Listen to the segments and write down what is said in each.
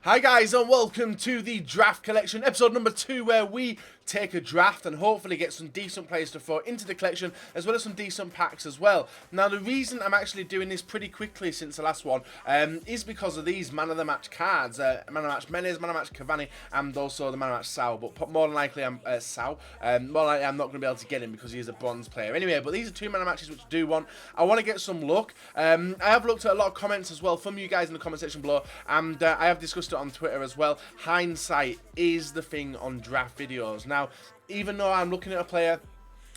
Hi guys and welcome to the draft collection episode number 2, where we take a draft and hopefully get some decent players to throw into the collection, as well as some decent packs as well. Now the reason I'm actually doing this pretty quickly since the last one is because of these man of the match cards, man of the match Menez, man of the match Cavani, and also the man of the match Sau. But more than likely I'm more than likely I'm not going to be able to get him because he is a bronze player anyway. But these are two man of matches which I do want. I want to get some luck. I have looked at a lot of comments as well from you guys in the comment section below, and I have discussed it on Twitter as well. Hindsight is the thing on draft videos. Now, even though I'm looking at a player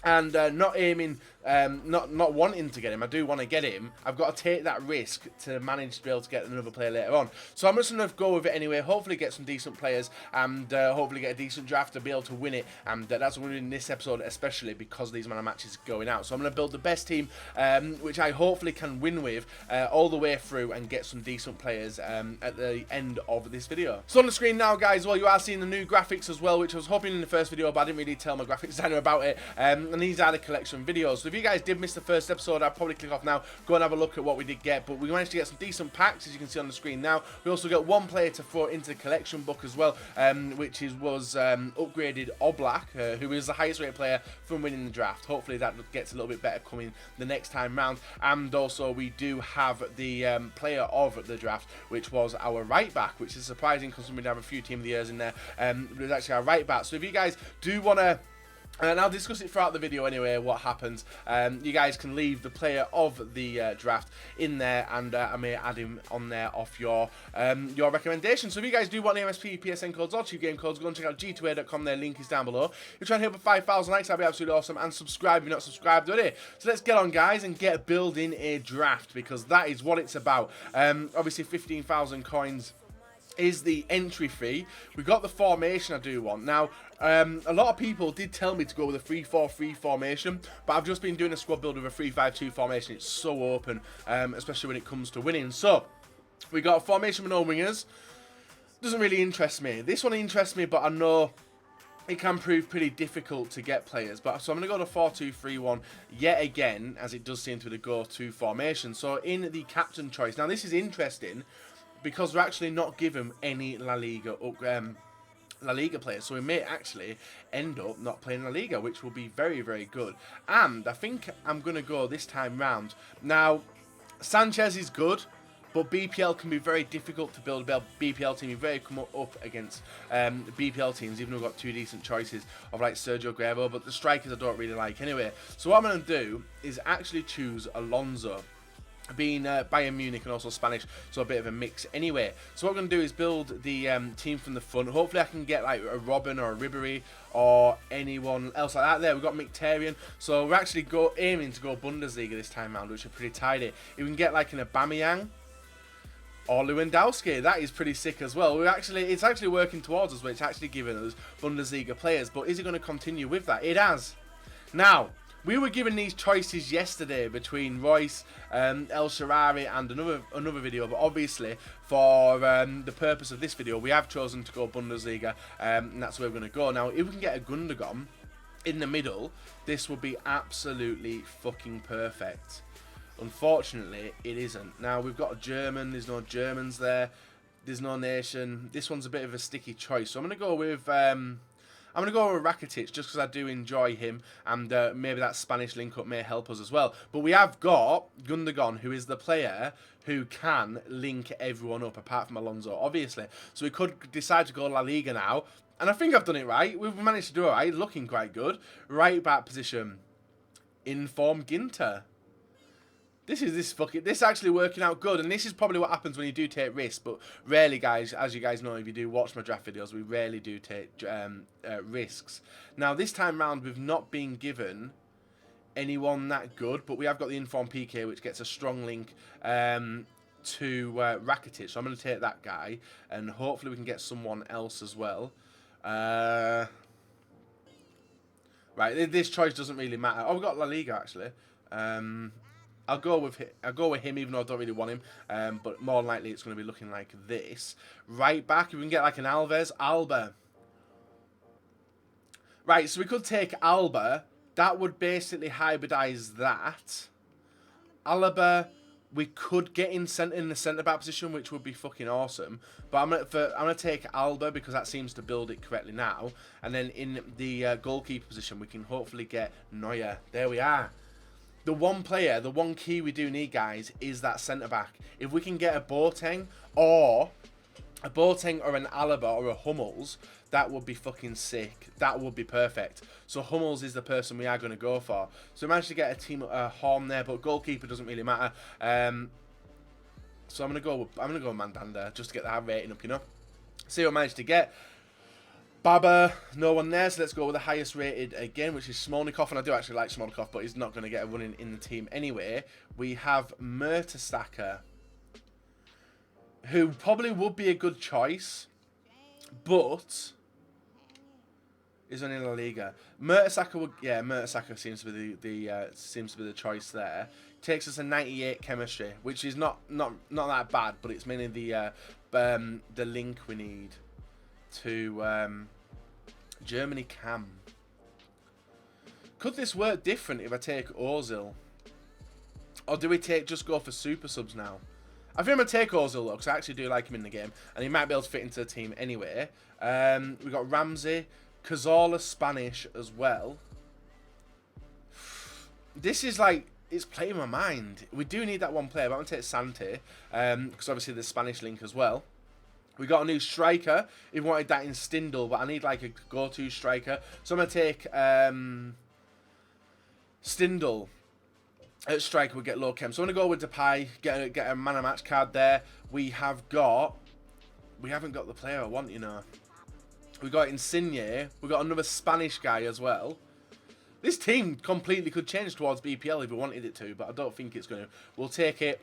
and not aiming, not wanting to get him, I do want to get him, I've got to take that risk to manage to be able to get another player later on. So I'm just going to go with it anyway, hopefully get some decent players, and hopefully get a decent draft to be able to win it. And that's what we're doing in this episode, especially because these man of matches are going out. So I'm going to build the best team, which I hopefully can win with all the way through and get some decent players at the end of this video. So on the screen now, guys, well, you are seeing the new graphics as well, which I was hoping in the first video, but I didn't really tell my graphics designer about it. And these are the collection videos. So if you guys did miss the first episode, I'd probably click off now, go and have a look at what we did get. But we managed to get some decent packs, as you can see on the screen now. We also got one player to throw into the collection book as well, which was upgraded Oblak, who is the highest rated player from winning the draft. Hopefully that gets a little bit better coming the next time round. And also we do have the player of the draft, which was our right back, which is surprising because we have a few team of the years in there. But it was actually our right back. So if you guys do want to, and I'll discuss it throughout the video anyway, what happens. You guys can leave the player of the draft in there, and I may add him on there off your recommendation. So if you guys do want the MSP, PSN codes, or 2 game codes, go and check out g2a.com. Their link is down below. If you're trying to hit up 5,000 likes, that'd be absolutely awesome. And subscribe if you're not subscribed already. So let's get on, guys, and get building a draft, because that is what it's about. Obviously 15,000 coins is the entry fee. We got the formation I do want. Now, a lot of people did tell me to go with a 3-4-3 formation, but I've just been doing a squad build with a 3-5-2 formation. It's so open, especially when it comes to winning. So, we got a formation with no wingers. Doesn't really interest me. This one interests me, but I know it can prove pretty difficult to get players. But so I'm going to go to 4-2-3-1 yet again, as it does seem to be the go-to formation. So, in the captain choice. Now, this is interesting, because we're actually not given any La Liga players, so we may actually end up not playing La Liga, which will be very, very good. And I think I'm going to go this time round. Now, Sanchez is good, but BPL can be very difficult to build a BPL team. You've very come up against BPL teams, even though we've got two decent choices of like Sergio Aguero, but the strikers I don't really like anyway. So what I'm going to do is actually choose Alonso, being Bayern Munich and also Spanish, so a bit of a mix anyway. So what I'm going to do is build the team from the front. Hopefully I can get like a Robin or a Ribéry or anyone else like that. There, we've got Mkhitaryan. So we're actually aiming to go Bundesliga this time round, which is pretty tidy. If we can get like an Aubameyang or Lewandowski, that is pretty sick as well. It's actually working towards us, where it's actually giving us Bundesliga players. But is it going to continue with that? It has. Now, we were given these choices yesterday between Royce, El Shaarawy, and another video, but obviously for the purpose of this video, we have chosen to go Bundesliga, and that's where we're going to go. Now, if we can get a Gundogan in the middle, this would be absolutely fucking perfect. Unfortunately, it isn't. Now, we've got a German, there's no Germans there, there's no nation. This one's a bit of a sticky choice, so I'm going to go with Rakitic, just because I do enjoy him, and maybe that Spanish link-up may help us as well. But we have got Gundogan, who is the player who can link everyone up, apart from Alonso, obviously. So we could decide to go La Liga now, and I think I've done it right. We've managed to do it right, looking quite good. Right back position, Inform Ginter. This is actually working out good, and this is probably what happens when you do take risks. But rarely, guys, as you guys know, if you do watch my draft videos, we rarely do take risks. Now, this time round, we've not been given anyone that good, but we have got the Inform PK, which gets a strong link to Rakitic. So I'm going to take that guy, and hopefully we can get someone else as well. Right, this choice doesn't really matter. Oh, we've got La Liga, actually. I'll go with him, even though I don't really want him. But more than likely, it's going to be looking like this. Right back, if we can get like an Alba. Right, so we could take Alba. That would basically hybridize that. Alaba we could get in the centre back position, which would be fucking awesome. But I'm gonna take Alba because that seems to build it correctly now. And then in the goalkeeper position, we can hopefully get Neuer. There we are. The one player, the one key we do need, guys, is that centre back. If we can get a Boateng or an Alaba or a Hummels, that would be fucking sick. That would be perfect. So Hummels is the person we are going to go for. So we managed to get a team Horn there, but goalkeeper doesn't really matter. So I'm gonna go with Mandanda just to get that rating up, you know. See what I managed to get. Baba, no one there, so let's go with the highest rated again, which is Smolnikov, and I do actually like Smolnikov, but he's not going to get a run in the team anyway. We have Mertesacker, who probably would be a good choice, but is only in La Liga. Mertesacker seems to be the choice there. Takes us a 98 chemistry, which is not that bad, but it's mainly the link we need to Germany cam. Could this work different if I take Ozil? Or do we just go for super subs now? I think I'm going to take Ozil though, because I actually do like him in the game. And he might be able to fit into the team anyway. We got Ramsey, Cazorla Spanish as well. This is like, it's playing my mind. We do need that one player, but I'm going to take Sante. Because obviously there's Spanish link as well. We got a new striker. He wanted that in Stindl, but I need like a go-to striker. So I'm going to take Stindl at striker. We'll get low chem. So I'm going to go with Depay, get a man of match card there. We haven't got the player I want, you know. We got Insigne. We got another Spanish guy as well. This team completely could change towards BPL if we wanted it to, but I don't think it's going to. We'll take it.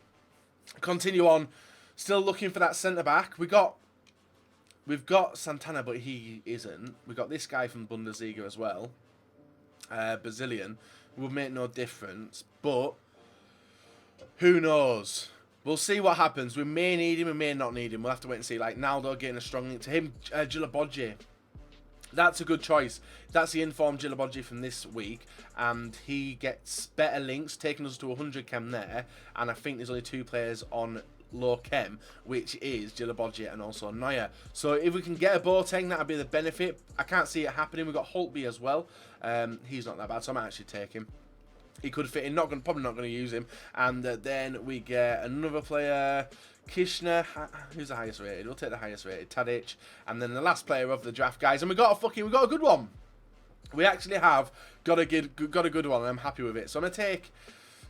Continue on. Still looking for that centre-back. We've got Santana, but he isn't. We've got this guy from Bundesliga as well. Brazilian. Will make no difference, but who knows? We'll see what happens. We may need him, we may not need him. We'll have to wait and see. Like, Naldo getting a strong link to him. Djilabodji. That's a good choice. That's the informed Djilabodji from this week. And he gets better links, taking us to 100 chem there. And I think there's only 2 players on low chem, which is Djilabodji and also Neuer. So if we can get a Boateng, that would be the benefit. I can't see it happening. We've got Holtby as well. He's not that bad, so I might actually take him. He could fit in. Probably not going to use him. And then we get another player, Kishner. Who's the highest rated? We'll take the highest rated, Tadic. And then the last player of the draft, guys. And we got a good one. We actually have got a good one, and I'm happy with it. So I'm gonna take.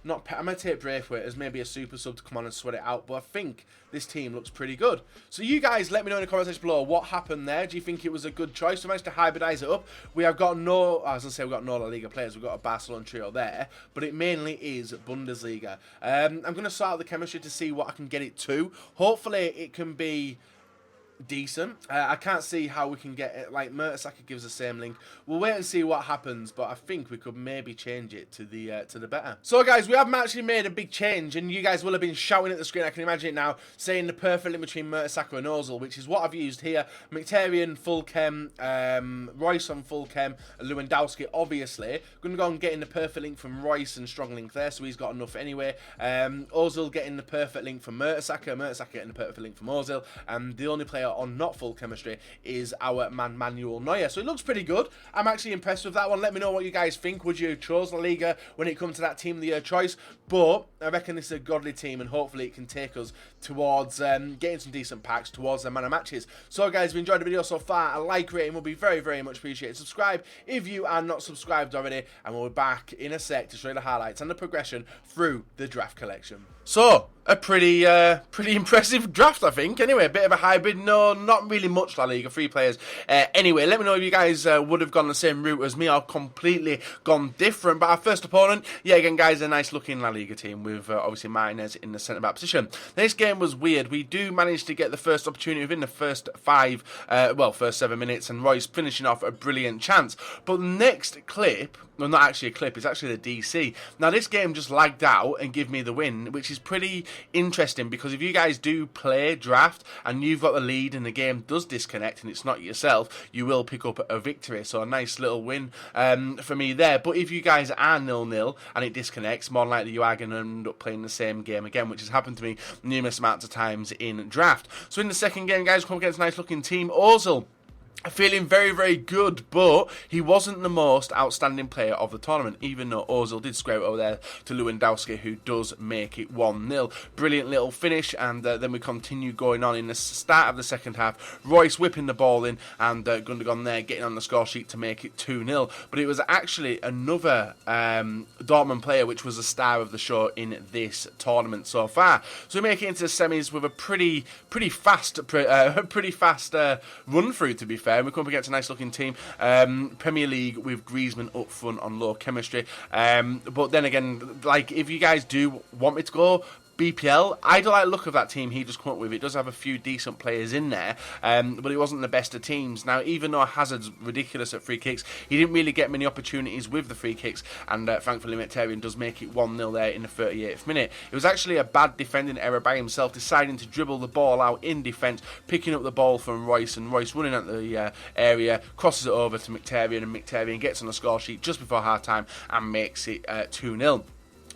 I'm going to take Braithwaite as maybe a super sub to come on and sweat it out, but I think this team looks pretty good. So you guys let me know in the comments section below what happened there. Do you think it was a good choice? We managed to hybridize it up. We have got no, as I say, we've got no La Liga players. We've got a Barcelona trio there, but it mainly is Bundesliga. I'm going to start the chemistry to see what I can get it to. Hopefully it can be decent. I can't see how we can get it. Like Mertesacker gives the same link. We'll wait and see what happens, but I think we could maybe change it to the better. So guys, we haven't actually made a big change, and you guys will have been shouting at the screen, I can imagine it now, saying the perfect link between Mertesacker and Ozil, which is what I've used here. Mkhitaryan full chem, Royce on full chem, and Lewandowski obviously. Going to go and getting the perfect link from Royce and strong link there, so he's got enough anyway. Ozil getting the perfect link from Mertesacker, Mertesacker getting the perfect link from Ozil, and the only player on not full chemistry is our man Manuel Neuer. So it looks pretty good. I'm actually impressed with that one. Let me know what you guys think. Would you choose La Liga when it comes to that team of the year choice? But I reckon this is a godly team, and hopefully it can take us towards getting some decent packs towards the man of matches. So guys, if you enjoyed the video so far, a like rating will be very, very much appreciated. Subscribe if you are not subscribed already, and we'll be back in a sec to show you the highlights and the progression through the draft collection. So a pretty impressive draft, I think. Anyway, a bit of a hybrid. No, not really much La Liga. 3 players. Anyway, let me know if you guys would have gone the same route as me or completely gone different. But our first opponent, yeah, again, guys, a nice looking La Liga team with obviously Martinez in the centre-back position. This game was weird. We do manage to get the first opportunity within the first first 7 minutes, and Royce finishing off a brilliant chance. But the next clip, well, not actually a clip, it's actually the DC. Now, this game just lagged out and gave me the win, which is pretty interesting, because if you guys do play draft and you've got the lead and the game does disconnect and it's not yourself, you will pick up a victory. So a nice little win for me there. But if you guys are 0-0 and it disconnects, more than likely you are going to end up playing the same game again, which has happened to me numerous amounts of times in draft. So in the second game, guys, come against a nice looking team. Ozil, feeling very, very good, but he wasn't the most outstanding player of the tournament, even though Ozil did square it over there to Lewandowski, who does make it 1-0. Brilliant little finish, and then we continue going on in the start of the second half. Royce whipping the ball in, and Gundogan there getting on the score sheet to make it 2-0. But it was actually another Dortmund player which was the star of the show in this tournament so far. So we make it into the semis with a pretty fast run through, to be fair. We come up against a nice looking team. Premier League with Griezmann up front on low chemistry. But then again, like, if you guys do want me to go BPL, I don't like the look of that team he just come up with. It does have a few decent players in there, but it wasn't the best of teams. Now, even though Hazard's ridiculous at free kicks, he didn't really get many opportunities with the free kicks, and thankfully Mkhitaryan does make it 1-0 there in the 38th minute. It was actually a bad defending error by himself, deciding to dribble the ball out in defence, picking up the ball from Royce, and Royce running at the area, crosses it over to Mkhitaryan, and Mkhitaryan gets on the score sheet just before half-time and makes it 2-0.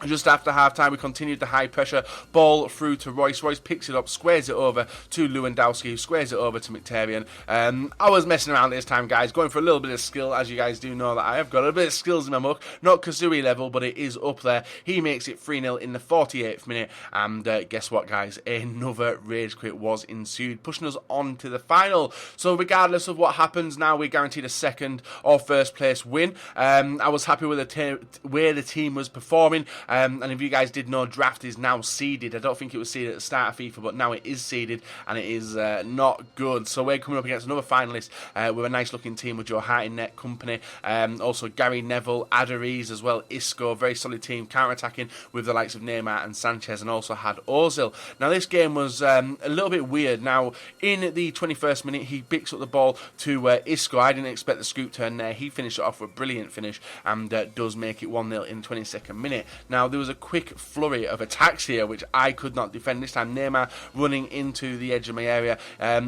Just after half-time, we continued the high pressure, ball through to Royce. Royce picks it up, squares it over to Lewandowski, who squares it over to Mkhitaryan. I was messing around this time, guys, going for a little bit of skill, as you guys do know that I have got a little bit of skills in my muck. Not Kazooie level, but it is up there. He makes it 3-0 in the 48th minute, and guess what, guys? Another rage quit was ensued, pushing us on to the final. So regardless of what happens, now we're guaranteed a second or first place win. I was happy with the way the team was performing. And if you guys did know, draft is now seeded. I don't think it was seeded at the start of FIFA, but now it is seeded, and it is not good. So we're coming up against another finalist with a nice looking team with Joe Hart in net company. Also Gary Neville, Adariz as well, Isco, very solid team, counter-attacking with the likes of Neymar and Sanchez, and also had Ozil. Now this game was a little bit weird. Now in the 21st minute, he picks up the ball to Isco. I didn't expect the scoop turn there. He finished it off with a brilliant finish, and does make it 1-0 in the 22nd minute. Now there was a quick flurry of attacks here which I could not defend. This time Neymar running into the edge of my area,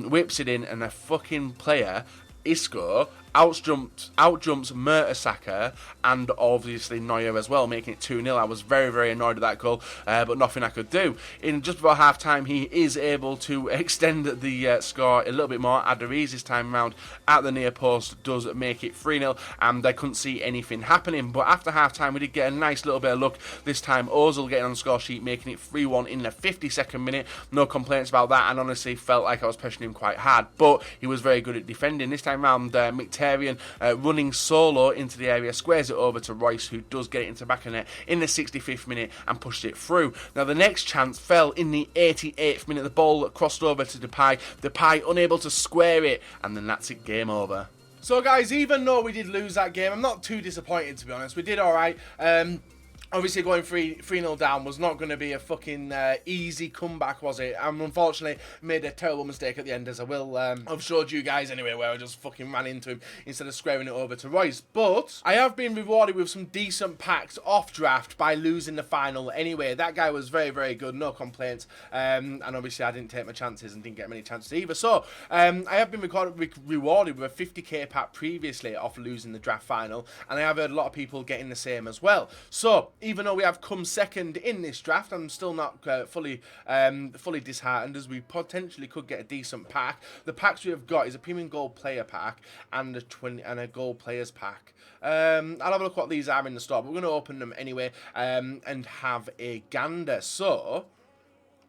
whips it in, and a fucking player, Isco, outjumps Mertesacker and obviously Neuer as well, making it 2-0. I was very, very annoyed at that goal, but nothing I could do. In just before half time, he is able to extend the score a little bit more. Adariz this time around at the near post does make it 3-0, and I couldn't see anything happening. But after half time, we did get a nice little bit of luck. This time Ozil getting on the score sheet, making it 3-1 in the 52nd minute. No complaints about that, and honestly felt like I was pressuring him quite hard, but he was very good at defending. This time round, Mkhitaryan running solo into the area, squares it over to Royce, who does get it into the back of the net in the 65th minute and pushed it through. Now the next chance fell in the 88th minute. The ball crossed over to Depay. Depay unable to square it, and then that's it, game over. So guys, even though we did lose that game, I'm not too disappointed, to be honest. We did alright. Obviously, going 3-0 down was not going to be a fucking easy comeback, was it? And unfortunately, made a terrible mistake at the end, as I will have showed you guys anyway, where I just fucking ran into him instead of squaring it over to Royce. But I have been rewarded with some decent packs off draft by losing the final anyway. That guy was very, very good, no complaints. And obviously, I didn't take my chances and didn't get many chances either. So, I have been rewarded with a 50k pack previously off losing the draft final, and I have heard a lot of people getting the same as well. So, even though we have come second in this draft, I'm still not fully disheartened, as we potentially could get a decent pack. The packs we have got is a premium gold player pack and a gold players pack. I'll have a look what these are in the store, but we're going to open them anyway and have a gander. So,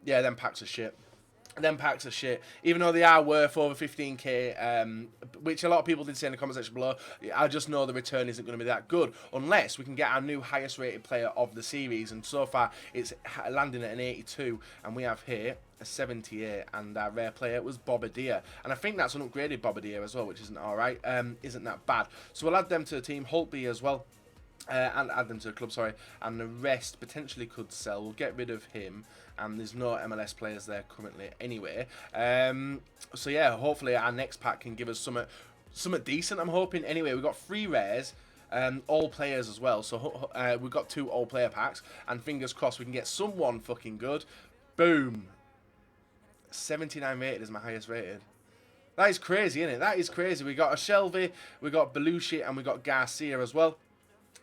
yeah, them packs are shit. Them packs are shit, even though they are worth over 15k, which a lot of people did say in the comment section below. I just know the return isn't going to be that good unless we can get our new highest rated player of the series, and so far it's landing at an 82, and we have here a 78, and our rare player was Bobadilla, and I think that's an upgraded Bobadilla as well, which isn't alright, isn't that bad. So we'll add them to the team, Holtby as well, and add them to the club, sorry, and the rest potentially could sell. We'll get rid of him, and there's no MLS players there currently anyway. So yeah, hopefully our next pack can give us something decent, I'm hoping. Anyway, we've got 3 rares, all players as well. So we've got 2 all player packs, and fingers crossed we can get someone fucking good. Boom. 79 rated is my highest rated. That is crazy, isn't it? That is crazy. We got a Shelby, we got Belushi, and we got Garcia as well.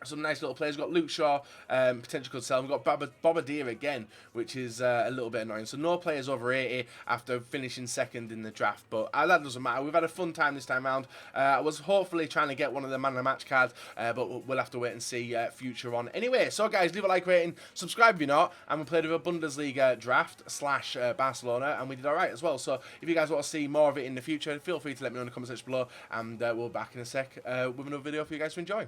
Some nice little players. We've got Luke Shaw, potential could sell. We've got Bobadilla again, which is a little bit annoying. So no players over 80 after finishing second in the draft. But that doesn't matter. We've had a fun time this time round. I was hopefully trying to get one of the man of the match cards, but we'll have to wait and see future on. Anyway, so guys, leave a like rating, subscribe if you're not, and we played with a Bundesliga draft / Barcelona, and we did alright as well. So if you guys want to see more of it in the future, feel free to let me know in the comment section below, and we'll be back in a sec with another video for you guys to enjoy.